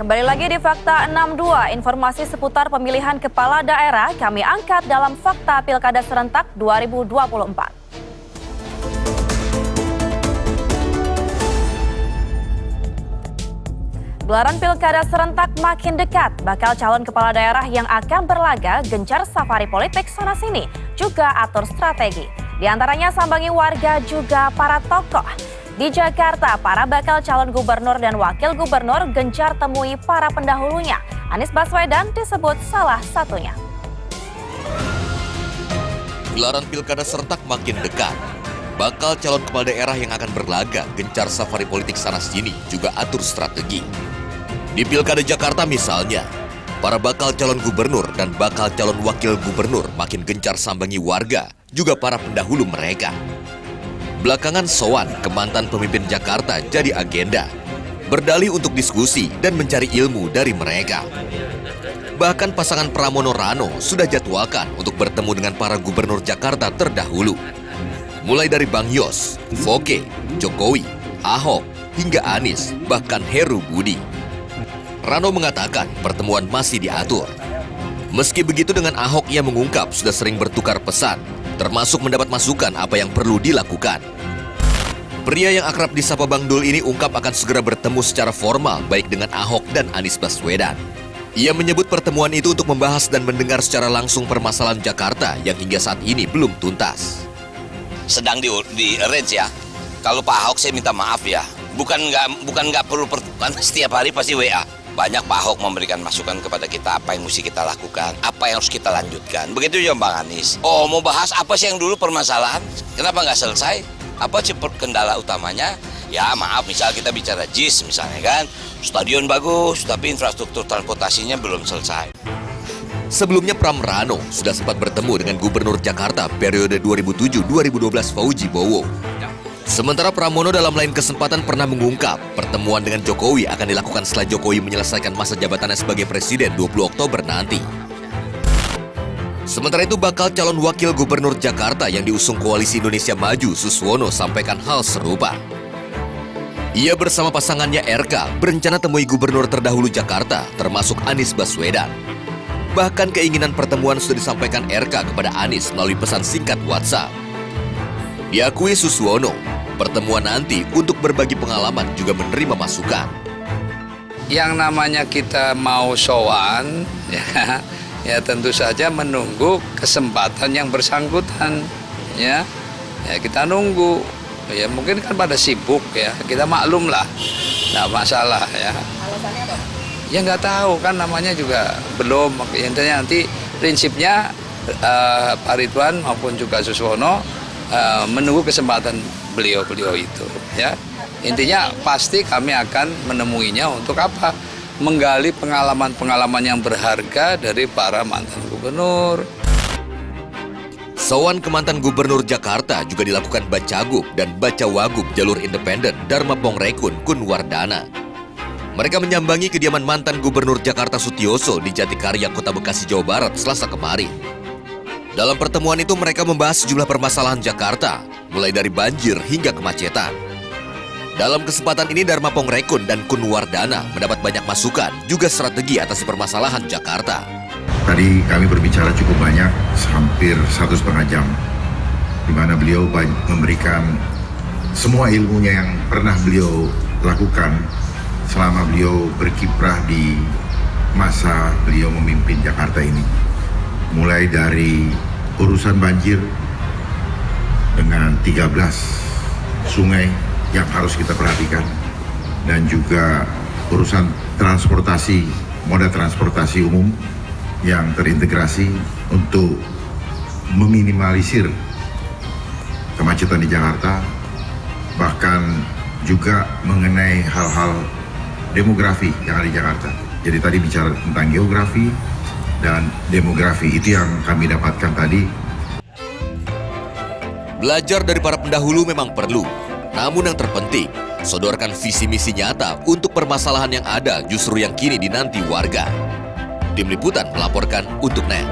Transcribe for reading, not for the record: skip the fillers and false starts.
Kembali lagi di Fakta 62, informasi seputar pemilihan kepala daerah kami angkat dalam Fakta Pilkada Serentak 2024. Gelaran Pilkada Serentak makin dekat, bakal calon kepala daerah yang akan berlaga gencar safari politik sana-sini, juga atur strategi. Di antaranya sambangi warga juga para tokoh. Di Jakarta, para bakal calon gubernur dan wakil gubernur gencar temui para pendahulunya. Anies Baswedan disebut salah satunya. Gelaran Pilkada Serentak makin dekat. Bakal calon kepala daerah yang akan berlaga gencar safari politik sana-sini juga atur strategi. Di Pilkada Jakarta misalnya, para bakal calon gubernur dan bakal calon wakil gubernur makin gencar sambangi warga, juga para pendahulu mereka. Belakangan sowan ke mantan pemimpin Jakarta jadi agenda, berdalih untuk diskusi dan mencari ilmu dari mereka. Bahkan pasangan Pramono Rano sudah jadwalkan untuk bertemu dengan para gubernur Jakarta terdahulu. Mulai dari Bang Yos, Foke, Jokowi, Ahok, hingga Anies, bahkan Heru Budi. Rano mengatakan pertemuan masih diatur. Meski begitu dengan Ahok ia mengungkap sudah sering bertukar pesan, termasuk mendapat masukan apa yang perlu dilakukan. Pria yang akrab disapa Bang Dul ini ungkap akan segera bertemu secara formal baik dengan Ahok dan Anies Baswedan. Ia menyebut pertemuan itu untuk membahas dan mendengar secara langsung permasalahan Jakarta yang hingga saat ini belum tuntas. Sedang di-arrange ya. Kalau Pak Ahok saya minta maaf ya. Bukan nggak perlu setiap hari pasti WA. Banyak Pak Ahok memberikan masukan kepada kita apa yang mesti kita lakukan, apa yang harus kita lanjutkan. Begitu juga Bang Anies. Oh, mau bahas apa sih yang dulu permasalahan? Kenapa nggak selesai? Apa sih kendala utamanya? Ya maaf, misal kita bicara JIS misalnya kan. Stadion bagus, tapi infrastruktur transportasinya belum selesai. Sebelumnya Pram Rano sudah sempat bertemu dengan Gubernur Jakarta periode 2007-2012 Fauji Bowo. Sementara Pramono dalam lain kesempatan pernah mengungkap pertemuan dengan Jokowi akan dilakukan setelah Jokowi menyelesaikan masa jabatannya sebagai presiden 20 Oktober nanti. Sementara itu bakal calon wakil gubernur Jakarta yang diusung Koalisi Indonesia Maju Suswono sampaikan hal serupa. Ia bersama pasangannya RK berencana temui gubernur terdahulu Jakarta termasuk Anies Baswedan. Bahkan keinginan pertemuan sudah disampaikan RK kepada Anies melalui pesan singkat WhatsApp. Diakui Suswono, pertemuan nanti untuk berbagi pengalaman juga menerima masukan. Yang namanya kita mau sowan, ya tentu saja menunggu kesempatan yang bersangkutan, ya kita nunggu. Ya mungkin kan pada sibuk ya, kita maklum lah, nggak masalah ya. Alasannya apa? Ya nggak tahu kan namanya juga belum. Intinya nanti prinsipnya Pak Ridwan maupun juga Suswono menunggu kesempatan beliau itu ya. Intinya pasti kami akan menemuinya untuk apa? Menggali pengalaman yang berharga dari para mantan gubernur. Sowan ke mantan gubernur Jakarta juga dilakukan Bacagub dan Bacawagub jalur independen Dharma Pongrekun Kunwardana. Mereka menyambangi kediaman mantan gubernur Jakarta Sutioso di Jatikarya, Kota Bekasi, Jawa Barat Selasa kemarin. Dalam pertemuan itu mereka membahas sejumlah permasalahan Jakarta, mulai dari banjir hingga kemacetan. Dalam kesempatan ini Dharma Pongrekun dan Kunwardana mendapat banyak masukan, juga strategi atasi permasalahan Jakarta. Tadi kami berbicara cukup banyak, hampir 1,5 jam, di mana beliau memberikan semua ilmunya yang pernah beliau lakukan selama beliau berkiprah di masa beliau memimpin Jakarta ini. Mulai dari urusan banjir dengan 13 sungai yang harus kita perhatikan, dan juga urusan transportasi, moda transportasi umum yang terintegrasi untuk meminimalisir kemacetan di Jakarta, bahkan juga mengenai hal-hal demografi yang ada di Jakarta. Jadi tadi bicara tentang geografi dan demografi, itu yang kami dapatkan tadi. Belajar dari para pendahulu memang perlu, namun yang terpenting, sodorkan visi misi nyata untuk permasalahan yang ada justru yang kini dinanti warga. Tim Liputan melaporkan untuk NET.